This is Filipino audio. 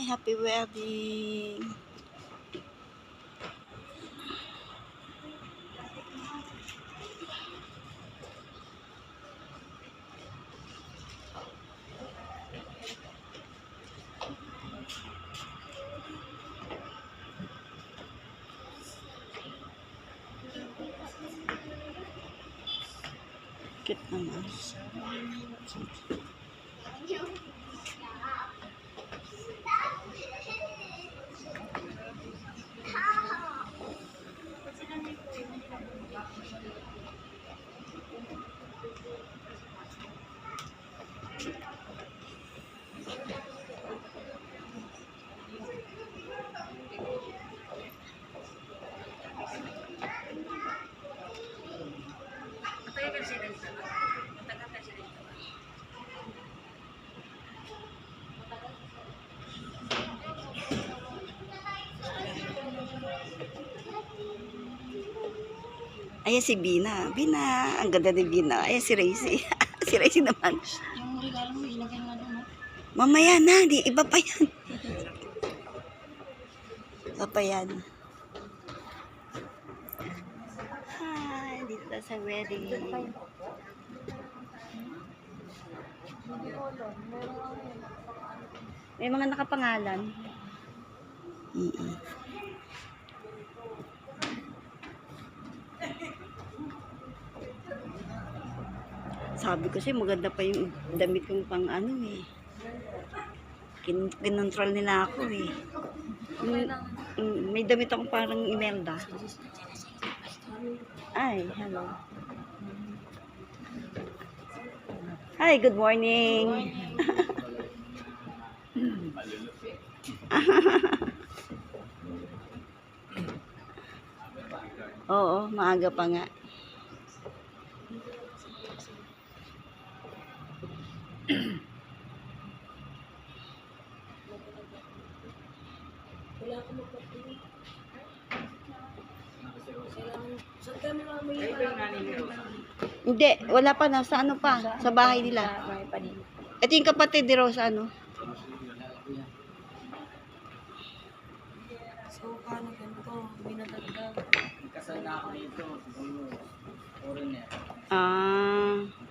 Happy wedding. Cute naman. Ayan si Bina. Bina. Ang ganda ni Bina. Ayan si Racy. Si Racy naman. Yung regalo mo, ilagay nga doon. Mamaya na. Di, iba pa yan. Iba pa yan. Hi. Dito tayo sa wedding. May mga nakapangalan. Sabi ko siya, maganda pa yung damit kong pang ano eh. Kinontrol nila ako eh. May damit akong parang Imelda. Ay, hello. Hi, good morning. Oo, maaga pa nga. Hindi, wala pa na. Sa ano pa? Sa bahay nila. Ito yung kapatid ni Rose, ano? So, paano ganito? Binadagdag. Kasal na ako dito. Siguro, foreigner. Ah.